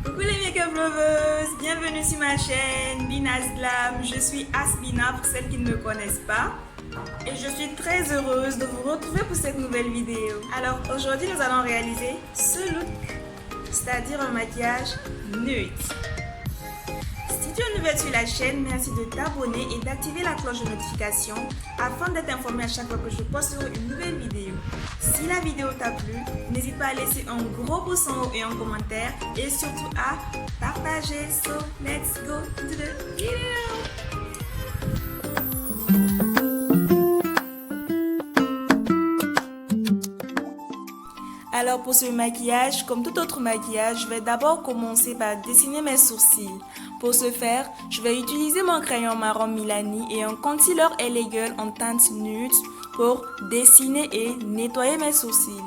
Coucou les make-up lovers, bienvenue sur ma chaîne Bina's Glam. Je suis Asbina pour celles qui ne me connaissent pas et je suis très heureuse de vous retrouver pour cette nouvelle vidéo. Alors aujourd'hui nous allons réaliser ce look, c'est-à-dire un maquillage nude. Si tu es nouvelle sur la chaîne, merci de t'abonner et d'activer la cloche de notification afin d'être informé à chaque fois que je posterai une nouvelle vidéo. Si la vidéo t'a plu, n'hésite pas à laisser un gros pouce en haut et un commentaire et surtout à partager. So, let's go to the video! Alors pour ce maquillage, comme tout autre maquillage, je vais d'abord commencer par dessiner mes sourcils. Pour ce faire, je vais utiliser mon crayon marron Milani et un concealer Elegel en teinte nude pour dessiner et nettoyer mes sourcils.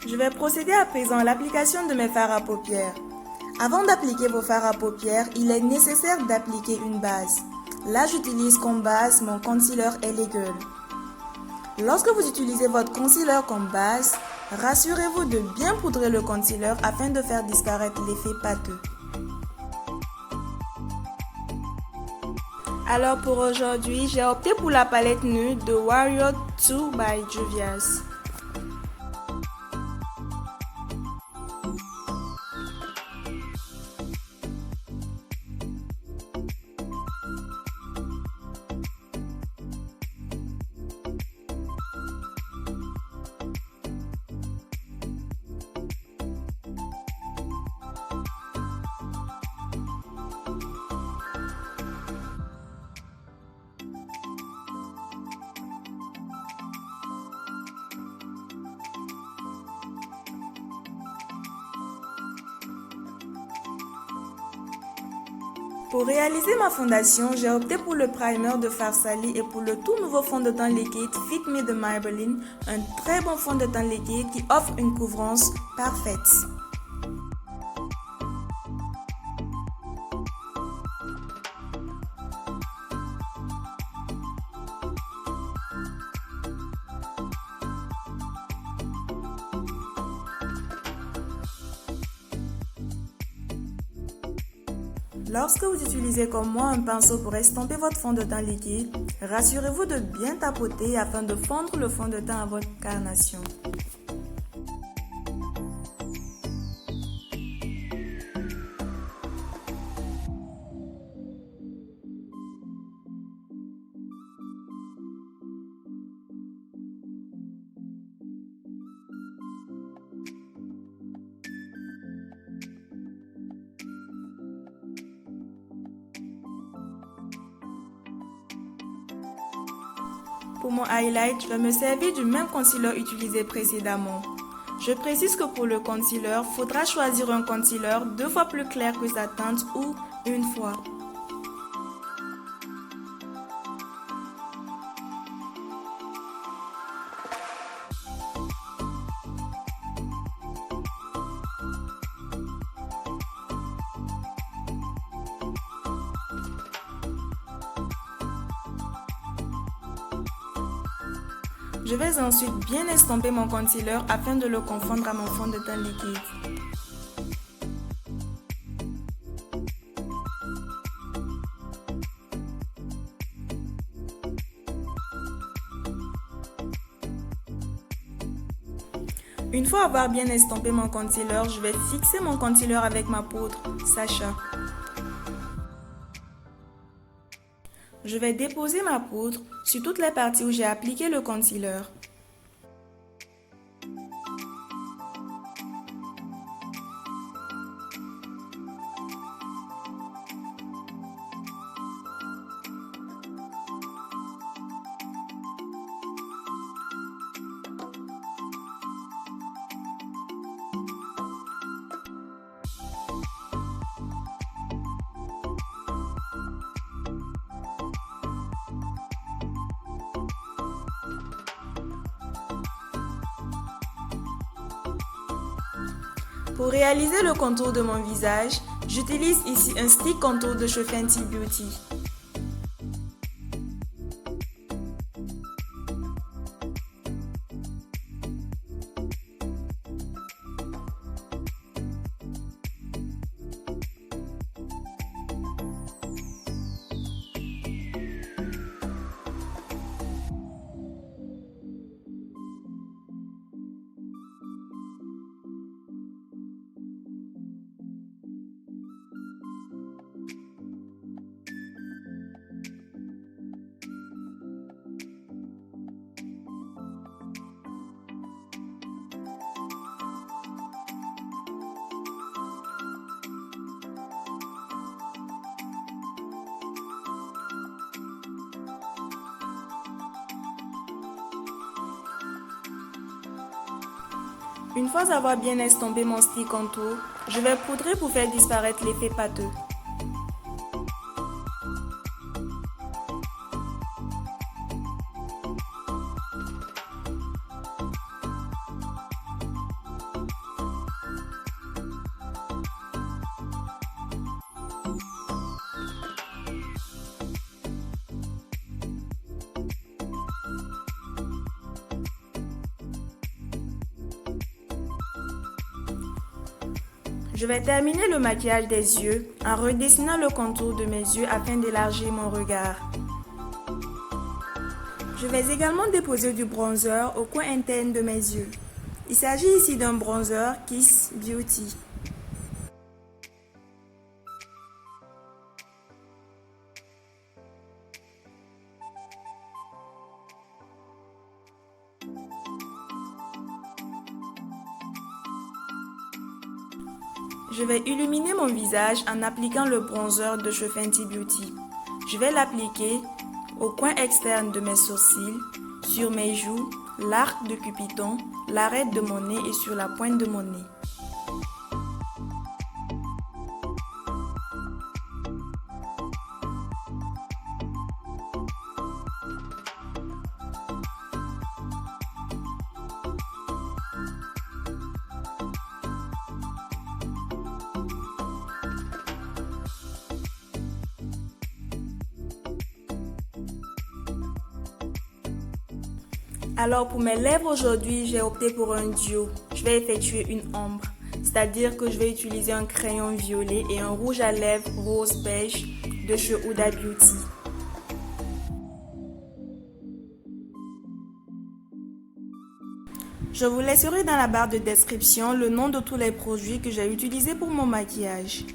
Je vais procéder à présent à l'application de mes fards à paupières. Avant d'appliquer vos fards à paupières, il est nécessaire d'appliquer une base. Là, j'utilise comme base mon concealer Elegel. Lorsque vous utilisez votre concealer comme base, rassurez-vous de bien poudrer le concealer afin de faire disparaître l'effet pâteux. Alors pour aujourd'hui, j'ai opté pour la palette nude de Warrior 2 by Juvia's. Pour réaliser ma fondation, j'ai opté pour le primer de Farsali et pour le tout nouveau fond de teint liquide Fit Me de Maybelline, un très bon fond de teint liquide qui offre une couvrance parfaite. Lorsque vous utilisez comme moi un pinceau pour estomper votre fond de teint liquide, rassurez-vous de bien tapoter afin de fondre le fond de teint à votre carnation. Pour mon highlight, je vais me servir du même concealer utilisé précédemment. Je précise que pour le concealer, il faudra choisir un concealer 2 fois plus clair que sa teinte ou une fois. Je vais ensuite bien estomper mon concealer afin de le confondre à mon fond de teint liquide. Une Une fois avoir bien estompé mon concealer, je vais fixer mon concealer avec ma poudre Sacha. Je vais déposer ma poudre sur toutes les parties où j'ai appliqué le concealer. Pour réaliser le contour de mon visage, j'utilise ici un stick contour de chez Fenty Beauty. Une fois avoir bien estompé mon stick contour, je vais poudrer pour faire disparaître l'effet pâteux. Je vais terminer le maquillage des yeux en redessinant le contour de mes yeux afin d'élargir mon regard. Je vais également déposer du bronzer au coin interne de mes yeux. Il s'agit ici d'un bronzer Kiss Beauty. Je vais illuminer mon visage en appliquant le bronzer de chez Fenty Beauty. Je vais l'appliquer au coin externe de mes sourcils, sur mes joues, l'arc de Cupidon, l'arête de mon nez et sur la pointe de mon nez. Alors pour mes lèvres aujourd'hui, j'ai opté pour un duo. Je vais effectuer une ombre, c'est-à-dire que je vais utiliser un crayon violet et un rouge à lèvres rose beige de chez Huda Beauty. Je vous laisserai dans la barre de description le nom de tous les produits que j'ai utilisés pour mon maquillage.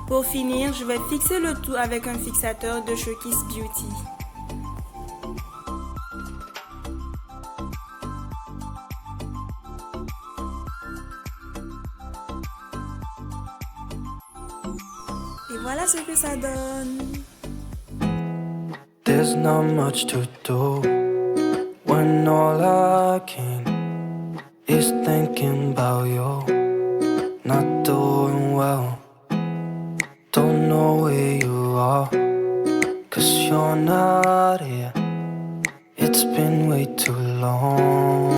Pour finir, je vais fixer le tout avec un fixateur de chez Kiss Beauty. Et voilà ce que ça donne. There's not much to do when all I can is thinking about you. Not doing well, don't know where you are, 'cause you're not here. It's been way too long.